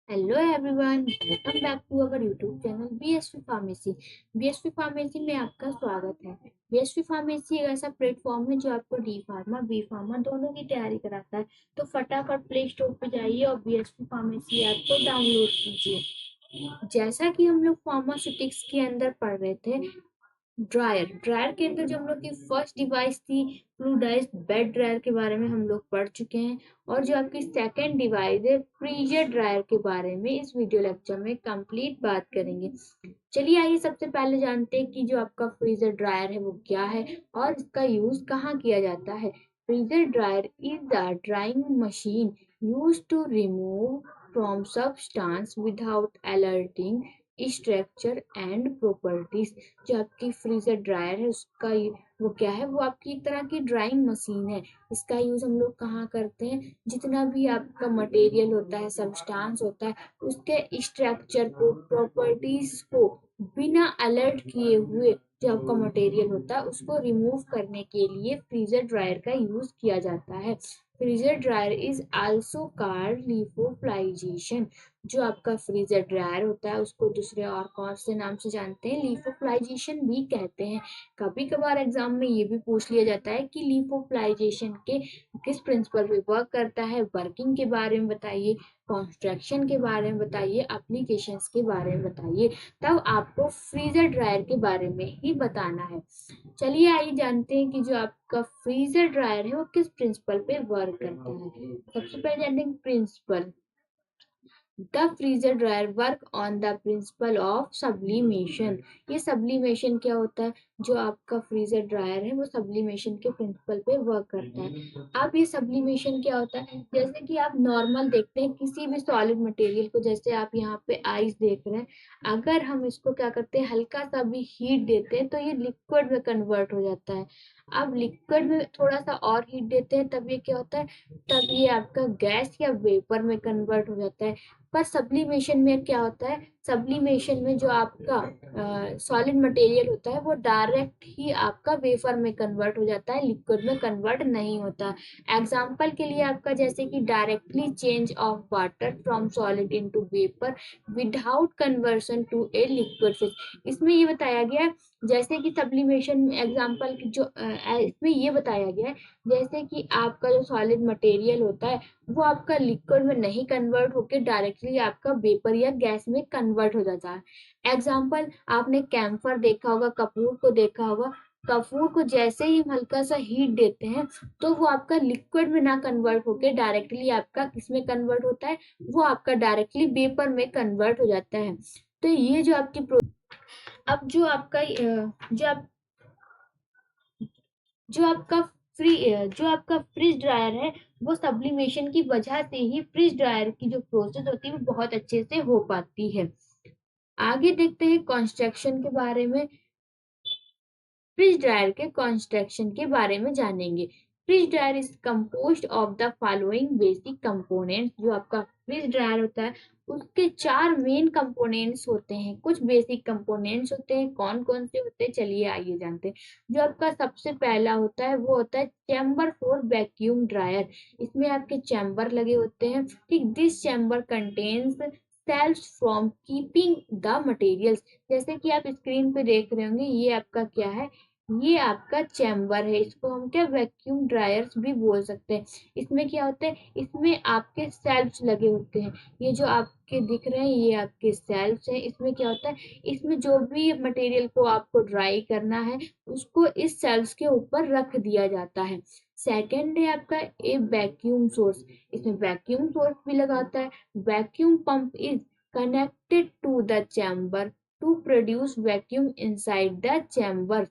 Hello everyone, welcome back to our YouTube channel BSV pharmacy. BSV pharmacy में आपका स्वागत है। बीएसवी फार्मेसी एक ऐसा प्लेटफॉर्म है जो आपको डी फार्मा बी फार्मा दोनों की तैयारी कराता है। तो फटाफट प्ले स्टोर पे जाइए और बीएसवी फार्मेसी ऐप को डाउनलोड कीजिए। जैसा कि हम लोग फार्मास्यूटिक्स के अंदर पढ़ रहे थे, ड्रायर ड्रायर के अंदर जो हम लोग की फर्स्ट डिवाइस थी फ्लूइडाइज्ड बेड ड्रायर के बारे में हम लोग पढ़ चुके हैं। और जो आपकी सेकंड डिवाइस है फ्रीजर ड्रायर के बारे में इस वीडियो लेक्चर में कंप्लीट बात करेंगे। चलिए आइए सबसे पहले जानते हैं कि जो आपका फ्रीजर ड्रायर है वो क्या है और इसका यूज कहाँ किया जाता है। Freezer dryer is the drying machine use to remove from substance without alerting structure and properties. जो आपकी फ्रीजर ड्रायर है उसका वो क्या है, वो आपकी एक तरह की ड्राइंग मशीन है। इसका यूज हम लोग कहाँ करते हैं, जितना भी आपका मटेरियल होता है, सब्सटेंस होता है, उसके स्ट्रक्चर को, प्रॉपर्टीज को बिना अलर्ट किए हुए जो आपका मटेरियल होता है उसको रिमूव करने के लिए फ्रीजर ड्रायर का यूज किया जाता है। Freezer dryer is also called lyophilization. जो आपका फ्रीजर ड्रायर होता है उसको दूसरे और कौन से नाम से जानते हैं, लिफोफ्लाइजेशन भी कहते हैं। कभी कभार एग्जाम में ये भी पूछ लिया जाता है कि लिफोफ्लाइजेशन के किस प्रिंसिपल पे वर्क करता है, वर्किंग के बारे में बताइए, कंस्ट्रक्शन के बारे में बताइए, एप्लीकेशंस के बारे में बताइए। तब आपको फ्रीजर ड्रायर के बारे में ही बताना है। चलिए आइए जानते हैं कि जो आपका फ्रीजर ड्रायर है वो किस प्रिंसिपल पे वर्क करता है। सबसे पहले जानते हैं principle. The freezer dryer work on the principle of sublimation. ये सब्लिमेशन क्या होता है, जो आपका फ्रीजर ड्रायर है वो सब्लिमेशन के प्रिंसिपल पे वर्क करता है। अब ये सब्लिमेशन क्या होता है, जैसे कि आप नॉर्मल देखते हैं किसी भी सॉलिड मटेरियल को, जैसे आप यहाँ पे आइस देख रहे हैं, अगर हम इसको क्या करते हैं, हल्का सा भी हीट देते हैं तो ये लिक्विड में कन्वर्ट हो जाता है। अब लिक्विड में थोड़ा सा और हीट देते हैं तब ये क्या होता है, तब ये आपका गैस या वेपर में कन्वर्ट हो जाता है। पर सब्लिमेशन में क्या होता है, सब्लिमेशन में जो आपका सॉलिड मटेरियल होता है वो डायरेक्ट ही आपका वेफर में कन्वर्ट हो जाता है, लिक्विड में कन्वर्ट नहीं होता। एग्जाम्पल के लिए आपका जैसे कि directly change of water from solid into vapour without conversion to a liquid phase. इसमें ये बताया गया है, जैसे कि सब्लिमेशन एग्जाम्पल की जो इसमें ये बताया गया है, जैसे कि आपका जो सॉलिड मटेरियल होता है वो आपका लिक्विड में नहीं कन्वर्ट होके डायरेक्टली आपका वेपर या गैस में कन्वर्ट हो जाता है। एग्जाम्पल आपने कैम्फर देखा होगा, कपूर को देखा होगा। कपूर को जैसे ही हम हल्का सा हीट देते हैं तो वो आपका लिक्विड में ना कन्वर्ट होके डायरेक्टली आपका किसमें कन्वर्ट होता है, वो आपका डायरेक्टली वेपर में कन्वर्ट हो जाता है। तो ये जो आपकी अब जो आपका जो आप जो आपका जो आपका फ्रिज ड्रायर है वो सब्लिमेशन की वजह से ही फ्रिज ड्रायर की जो प्रोसेस होती है वो बहुत अच्छे से हो पाती है। आगे देखते हैं कंस्ट्रक्शन के बारे में। फ्रिज ड्रायर के कंस्ट्रक्शन के बारे में जानेंगे। Fridge dryer is composed of the following basic components. जो आपका फ्रिज ड्रायर होता है उसके चार मेन कंपोनेंट्स होते हैं, कुछ बेसिक कंपोनेंट्स होते हैं। कौन कौन से होते हैं चलिए आइए जानते हैं। जो आपका सबसे पहला होता है वो होता है चैम्बर फॉर वैक्यूम ड्रायर। इसमें आपके चैम्बर लगे होते हैं, ठीक। This chamber contains cells from keeping the materials. जैसे कि आप स्क्रीन पे देख रहे होंगे, ये आपका क्या है, ये आपका चैम्बर है। इसको हम क्या वैक्यूम ड्रायर्स भी बोल सकते हैं। इसमें क्या होता है, इसमें आपके सेल्फ्स लगे होते हैं। ये जो आपके दिख रहे हैं ये आपके सेल्फ्स हैं। इसमें क्या होता है, इसमें जो भी मटेरियल को आपको ड्राई करना है उसको इस सेल्फ्स के ऊपर रख दिया जाता है। सेकेंड है आपका ए वैक्यूम सोर्स। इसमें वैक्यूम सोर्स भी लगाता है। Vacuum pump is connected to the chamber to produce vacuum inside the chamber।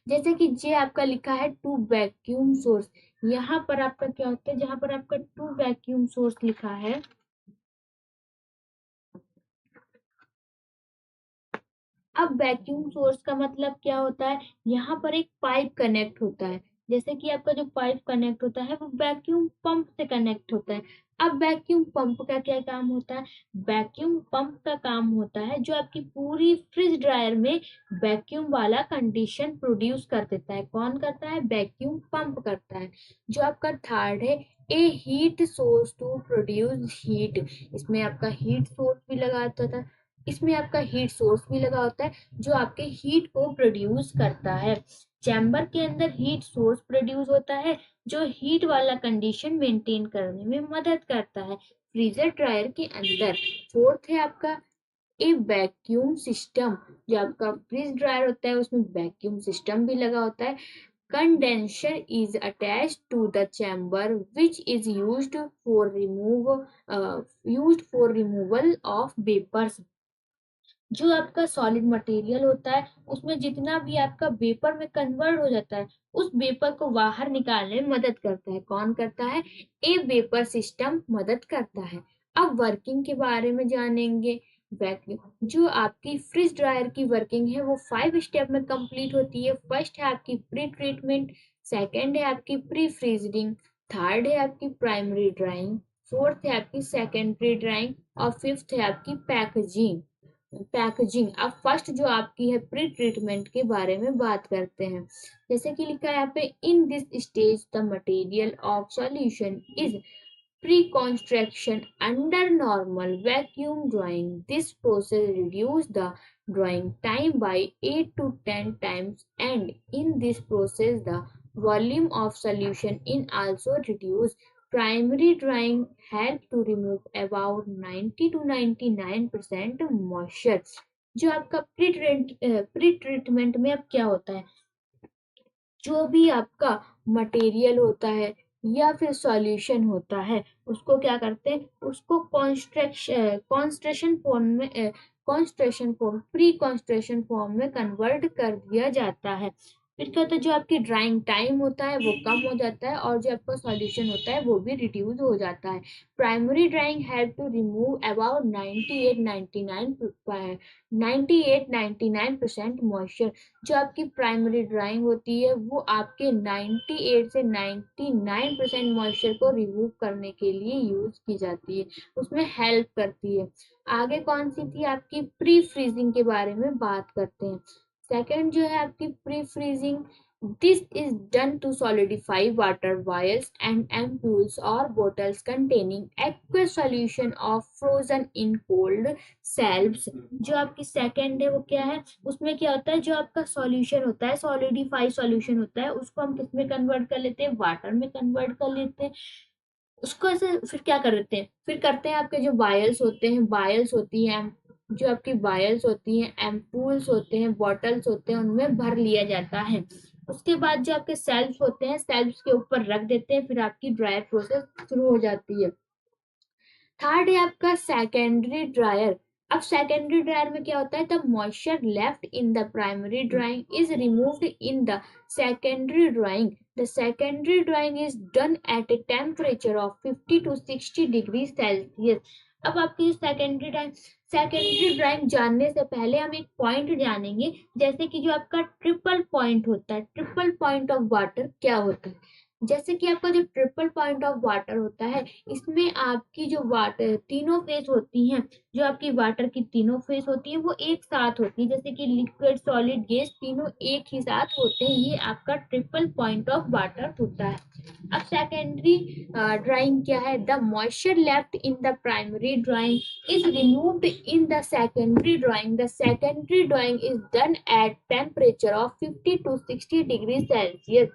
जैसे कि जे आपका लिखा है टू वैक्यूम सोर्स, यहाँ पर आपका क्या होता है, जहां पर आपका टू वैक्यूम सोर्स लिखा है, अब वैक्यूम सोर्स का मतलब क्या होता है, यहाँ पर एक पाइप कनेक्ट होता है। जैसे कि आपका जो पाइप कनेक्ट होता है वो वैक्यूम पंप से कनेक्ट होता है। अब वैक्यूम पंप का क्या काम होता है, वैक्यूम पंप का काम होता है जो आपकी पूरी फ्रिज ड्रायर में वैक्यूम वाला कंडीशन प्रोड्यूस कर देता है। कौन करता है, वैक्यूम पंप करता है। जो आपका थर्ड है a heat source to produce heat. इसमें आपका हीट सोर्स भी लगा होता था, इसमें आपका हीट सोर्स भी लगा होता है जो आपके हीट को प्रोड्यूस करता है। चैम्बर के अंदर हीट सोर्स प्रोड्यूस होता है जो हीट वाला कंडीशन मेंटेन करने में मदद करता है। फ्रीजर ड्रायर के अंदर फोर्थ है आपका ए वैक्यूम सिस्टम। जो आपका फ्रीज ड्रायर होता है उसमें वैक्यूम सिस्टम भी लगा होता है। Condenser is attached to the chamber which is used for removal of vapors। जो आपका सॉलिड मटेरियल होता है उसमें जितना भी आपका वेपर में कन्वर्ट हो जाता है उस वेपर को बाहर निकालने में मदद करता है। कौन करता है? ए वेपर सिस्टम मदद करता है। अब वर्किंग के बारे में जानेंगे। वैक्यूम जो आपकी फ्रिज ड्रायर की वर्किंग है वो 5 स्टेप में कंप्लीट होती है। फर्स्ट है आपकी प्री ट्रीटमेंट, सेकंड है आपकी प्री फ्रीजिंग, थर्ड है आपकी प्राइमरी ड्राइंग, फोर्थ है आपकी सेकेंडरी ड्राइंग और फिफ्थ है आपकी पैकेजिंग। अब फर्स्ट जो आपकी है प्री ट्रीटमेंट के बारे में बात करते हैं। जैसे कि लिखा है यहाँ पे, इन this stage the material of solution is pre-construction under normal vacuum drying. This process reduces the drying time by 8 to 10 times, and in this process the volume of solution in also reduced. Primary drying help to remove about 90 to 99% moisture। जो आपका pre treatment में अब क्या होता है, जो भी आपका मटेरियल होता है या फिर सॉल्यूशन होता है उसको क्या करते हैं, उसको कॉन्स्ट्रेशन फॉर्म में प्री कॉन्स्ट्रेशन फॉर्म में कन्वर्ट कर दिया जाता है। फिर क्या होता है, जो आपकी ड्राइंग टाइम होता है वो कम हो जाता है और जो आपका सॉल्यूशन होता है वो भी रिड्यूस हो जाता है। Primary drying help to remove about 98-99% moisture. जो आपकी प्राइमरी ड्राइंग होती है वो आपके 98 से 99% मॉइस्चर को रिमूव करने के लिए यूज की जाती है, उसमें हेल्प करती है। आगे कौन सी थी, आपकी प्री फ्रीजिंग के बारे में बात करते हैं। सेकंड जो है आपकी pre freezing, this is done to solidify water vials and ampoules or bottles containing aqueous solution of frozen in cold cells। जो आपकी सेकंड है वो क्या है, उसमें क्या होता है, जो आपका सॉल्यूशन होता है, सॉलिडिफाई सॉल्यूशन होता है, उसको हम किस में कन्वर्ट कर लेते हैं, वाटर में कन्वर्ट कर लेते हैं। उसको ऐसे फिर क्या कर देते हैं, फिर करते हैं आपके जो वायल्स होते हैं, वायल्स होती हैं, जो आपकी वायल्स होती हैं, एम्पूल्स होते हैं, बॉटल्स होते हैं, उनमें भर लिया जाता है। उसके बाद जो आपके सेल्फ होते हैं, सेल्फ के ऊपर रख देते हैं, फिर आपकी ड्रायर प्रोसेस शुरू हो जाती है। थर्ड है आपका सेकेंडरी ड्रायर। अब सेकेंडरी ड्रायर में क्या होता है, the moisture left in the primary drawing is removed in the secondary drawing. The secondary drawing is done at a temperature of 50 to 60 degree Celsius. अब आपकी सेकेंडरी ड्राइंग जानने से पहले हम एक पॉइंट जानेंगे, जैसे कि जो आपका ट्रिपल पॉइंट होता है, ट्रिपल पॉइंट ऑफ वाटर क्या होता है। जैसे कि आपका जो ट्रिपल पॉइंट ऑफ वाटर होता है, इसमें आपकी जो वाटर तीनों फेस होती हैं, जो आपकी वाटर की तीनों फेस होती है वो एक साथ होती है, जैसे कि लिक्विड सॉलिड गैस तीनों एक ही साथ होते हैं, ये आपका ट्रिपल पॉइंट ऑफ वाटर होता है। अब सेकेंडरी ड्राइंग क्या है, the moisture left in the primary drawing is removed in the secondary drawing. The secondary drawing is done at temperature of 50 to 60 degree Celsius.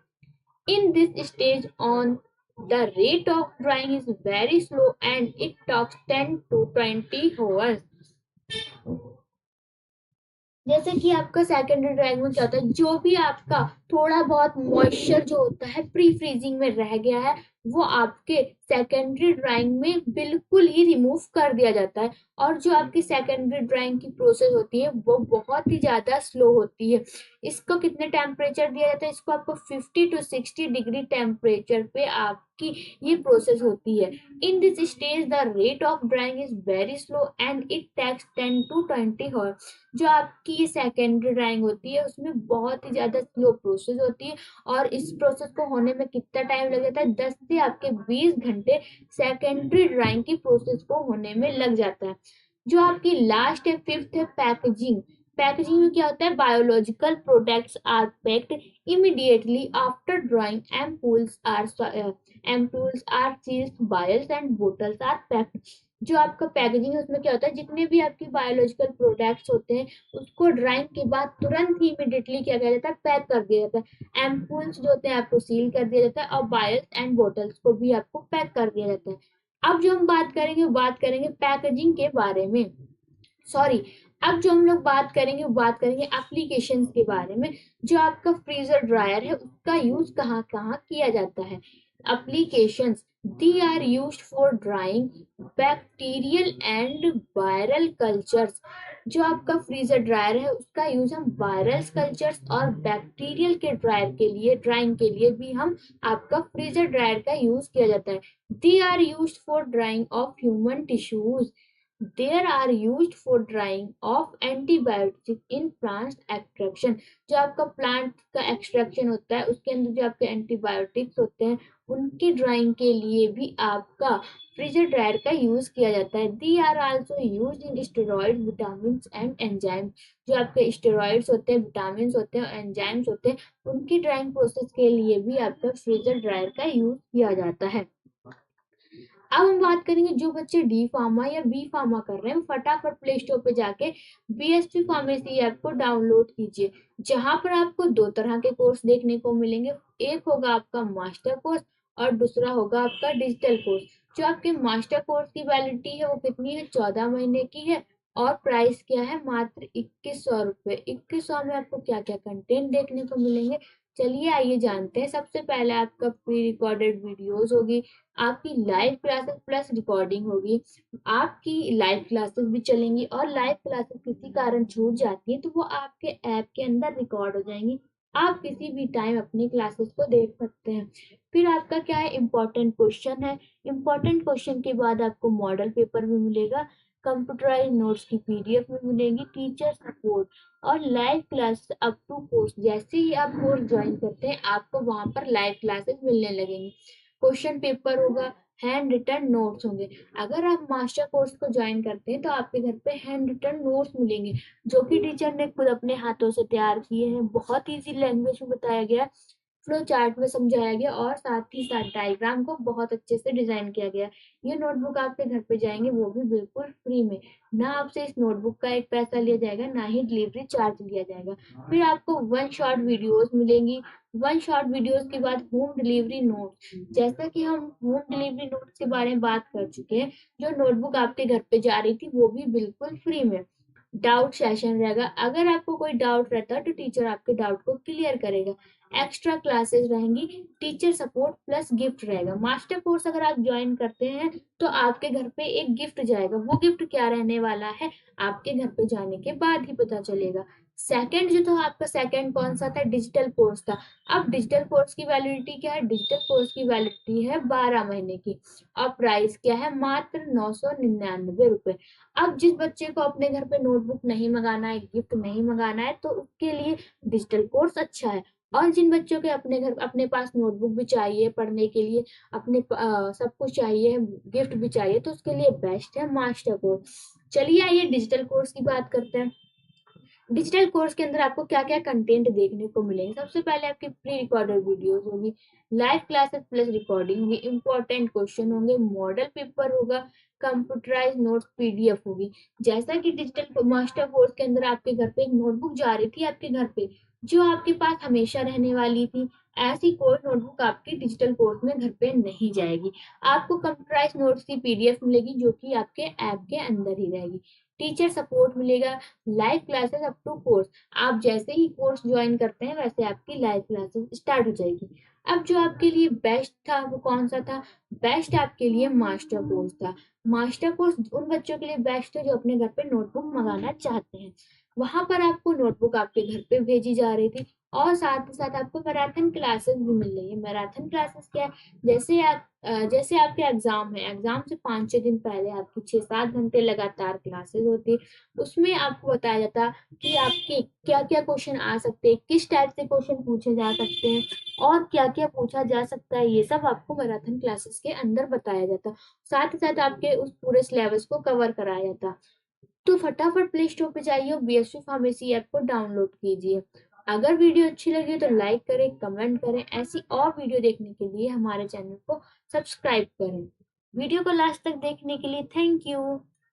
In this stage on, the rate of drying is very slow and it takes 10 to 20 hours। जैसे कि आपका secondary drawing में क्या होता है, जो भी आपका थोड़ा बहुत मॉइस्चर जो होता है प्री फ्रीजिंग में रह गया है वो आपके सेकेंडरी ड्राइंग में बिल्कुल ही रिमूव कर दिया जाता है। और जो आपकी सेकेंडरी ड्राइंग की प्रोसेस होती है वो बहुत ही ज्यादा स्लो होती है। इसको कितने टेम्परेचर दिया जाता है, इसको आपको 50 to 60 डिग्री टेम्परेचर पे आपकी ये प्रोसेस होती है। In this stage the rate of drying is very slow and it takes 10 to 20 hours। जो आपकी ये सेकेंडरी ड्राइंग होती है उसमें बहुत ही ज्यादा स्लो प्रोसेस होती है और इस प्रोसेस को होने में कितना टाइम लग जाता है, 10 से आपके 20 घंटे सेकेंडरी ड्राइंग की प्रोसेस को होने में लग जाता है। जो आपकी लास्ट है फिफ्थ है पैकेजिंग। पैकेजिंग में क्या होता है, biological products are packed immediately after drying, ampoules are sealed, vials and bottles are packed. जो आपका पैकेजिंग है उसमें क्या होता है, जितने भी आपकी बायोलॉजिकल प्रोडक्ट्स होते हैं उसको ड्राइंग के बाद तुरंत ही इमीडिएटली क्या किया जाता है, पैक कर दिया जाता है। एम्पूल्स जो होते हैं आपको सील कर दिया जाता है, और वायल्स एंड बोतल्स को भी आपको पैक कर दिया जाता है। अब जो हम बात करेंगे वो बात करेंगे पैकेजिंग के बारे में, सॉरी, अब जो हम लोग बात करेंगे वो बात करेंगे एप्लीकेशंस के बारे में। जो आपका फ्रीजर ड्रायर है उसका यूज कहाँ कहाँ किया जाता है। Applications, they are used for drying bacterial and viral cultures. जो आपका फ्रीजर ड्रायर है उसका यूज हम वायरल कल्चर्स और बैक्टीरियल के ड्रायर के लिए, ड्राइंग के लिए भी हम आपका फ्रीजर ड्रायर का यूज किया जाता है। They are used for drying of human tissues, there are used for drying of antibiotic in plant extraction. जो आपका प्लांट का एक्सट्रैक्शन होता है उसके अंदर जो आपके एंटीबायोटिक्स होते हैं उनकी ड्राइंग के लिए भी आपका फ्रीजर ड्रायर का यूज किया जाता है। They are also use in steroid, vitamin and enzyme. जो आपके स्टेरॉइड्स होते हैं, विटामिन होते हैं, एंजाइम्स होते हैं, उनकी ड्राइंग प्रोसेस के लिए भी आपका फ्रीजर ड्रायर का यूज किया जाता है। अब हम बात करेंगे जो बच्चे डी फार्मा या बी फार्मा कर रहे हैं, फटाफट प्ले स्टोर पे जाके बीएसपी फार्मेसी ऐप को डाउनलोड कीजिए, जहां पर आपको दो तरह के कोर्स देखने को मिलेंगे। एक होगा आपका मास्टर कोर्स और दूसरा होगा आपका डिजिटल कोर्स। जो आपके मास्टर कोर्स की वैलिडिटी है वो कितनी है, 14 महीने की है, और प्राइस क्या है, मात्र 2100 रुपये। 2100 में आपको क्या क्या कंटेंट देखने को मिलेंगे, चलिए आइए जानते हैं। सबसे पहले आपका प्री रिकॉर्डेड वीडियोस होगी, आपकी लाइव क्लासेस प्लस रिकॉर्डिंग होगी, आपकी लाइव क्लासेस भी चलेंगी, और लाइव क्लासेस किसी कारण छूट जाती है तो वो आपके ऐप के अंदर रिकॉर्ड हो जाएंगी, आप किसी भी टाइम अपनी क्लासेस को देख सकते हैं। फिर आपका क्या है, इम्पोर्टेंट क्वेश्चन है। इम्पोर्टेंट क्वेश्चन के बाद आपको मॉडल पेपर भी मिलेगा, कंप्यूटराइज नोट्स की पीडीएफ में मिलेंगी, टीचर सपोर्ट और live class up to course. जैसे ही आप कोर्स ज्वाइन करते हैं आपको वहां पर लाइव क्लासेस मिलने लगेंगी, क्वेश्चन पेपर होगा, हैंड रिटन नोट्स होंगे। अगर आप मास्टर कोर्स को ज्वाइन करते हैं तो आपके घर पे हैंड रिटन नोट्स मिलेंगे, जो कि टीचर ने खुद अपने हाथों से तैयार किए हैं, बहुत इजी लैंग्वेज में बताया गया, फ्लो चार्ट में समझाया गया, और साथ ही साथ डायग्राम को बहुत अच्छे से डिजाइन किया गया। ये नोटबुक आपके घर पे जाएंगे वो भी बिल्कुल फ्री में, ना आपसे इस नोटबुक का एक पैसा लिया जाएगा, ना ही डिलीवरी चार्ज लिया जाएगा। फिर आपको वन शॉट वीडियोस मिलेंगी, वन शॉट वीडियोस के बाद होम डिलीवरी नोट्स। जैसा कि हम होम डिलीवरी नोट्स के बारे में बात कर चुके हैं, जो नोटबुक आपके घर पे जा रही थी वो भी बिल्कुल फ्री में। डाउट सेशन रहेगा, अगर आपको कोई डाउट रहता है तो टीचर आपके डाउट को क्लियर करेगा। एक्स्ट्रा क्लासेस रहेंगी, टीचर सपोर्ट प्लस गिफ्ट रहेगा। मास्टर कोर्स अगर आप ज्वाइन करते हैं तो आपके घर पे एक गिफ्ट जाएगा, वो गिफ्ट क्या रहने वाला है आपके घर पे जाने के बाद ही पता चलेगा। सेकंड जो था आपका, सेकंड कौन सा था, डिजिटल कोर्स था। अब डिजिटल कोर्स की वैलिडिटी क्या है, डिजिटल कोर्स की वैलिडिटी है 12 महीने की, और प्राइस क्या है, मात्र 999 रुपए। अब जिस बच्चे को अपने घर पे नोटबुक नहीं मंगाना है, गिफ्ट नहीं मंगाना है, तो उसके लिए डिजिटल कोर्स अच्छा है। और जिन बच्चों के अपने घर, अपने पास नोटबुक भी चाहिए पढ़ने के लिए, अपने सब कुछ चाहिए, गिफ्ट भी चाहिए, तो उसके लिए बेस्ट है मास्टर कोर्स। चलिए आइए डिजिटल कोर्स की बात करते हैं। डिजिटल कोर्स के अंदर आपको क्या क्या कंटेंट देखने को मिलेंगे। सबसे पहले आपकी प्री रिकॉर्डेड वीडियोस होगी, लाइव क्लासेस प्लस रिकॉर्डिंग होगी, इंपॉर्टेंट क्वेश्चन होंगे, मॉडल पेपर होगा, कंप्यूटराइज नोट्स पीडीएफ होगी। जैसा कि डिजिटल मास्टर कोर्स के अंदर आपके घर पे एक नोटबुक जा रही थी आपके घर पे, जो आपके पास हमेशा रहने वाली थी, ऐसी कोई नोटबुक आपकी डिजिटल कोर्स में घर पे नहीं जाएगी। आपको कंप्यूटराइज नोट्स की पीडीएफ मिलेगी, जो कि आपके ऐप के अंदर ही रहेगी। टीचर सपोर्ट मिलेगा, live classes up to course. आप जैसे ही कोर्स ज्वाइन करते हैं वैसे आपकी लाइव क्लासेस स्टार्ट हो जाएगी। अब जो आपके लिए बेस्ट था वो कौन सा था, बेस्ट आपके लिए मास्टर कोर्स था। मास्टर कोर्स उन बच्चों के लिए बेस्ट है जो अपने घर पे नोटबुक मंगाना चाहते हैं। वहां पर आपको नोटबुक आपके घर पे भेजी जा रही थी, और साथ ही साथ आपको मैराथन क्लासेस भी मिल रही है। मैराथन क्लासेस क्या है, जैसे आपके एग्जाम है, एग्जाम से 5-6 दिन पहले आपकी 6-7 घंटे लगातार क्लासेस होती है। उसमें आपको बताया जाता कि आपके क्या क्या क्वेश्चन आ सकते हैं, किस टाइप से क्वेश्चन पूछे जा सकते हैं, और क्या क्या पूछा जा सकता है, ये सब आपको मैराथन क्लासेस के अंदर बताया जाता। साथ ही साथ आपके उस पूरे सिलेबस को कवर कराया जाता। तो फटाफट प्ले स्टोर पे जाइए और बीएसवी फार्मेसी ऐप को डाउनलोड कीजिए। अगर वीडियो अच्छी लगी तो लाइक करें, कमेंट करें। ऐसी और वीडियो देखने के लिए हमारे चैनल को सब्सक्राइब करें। वीडियो को लास्ट तक देखने के लिए थैंक यू।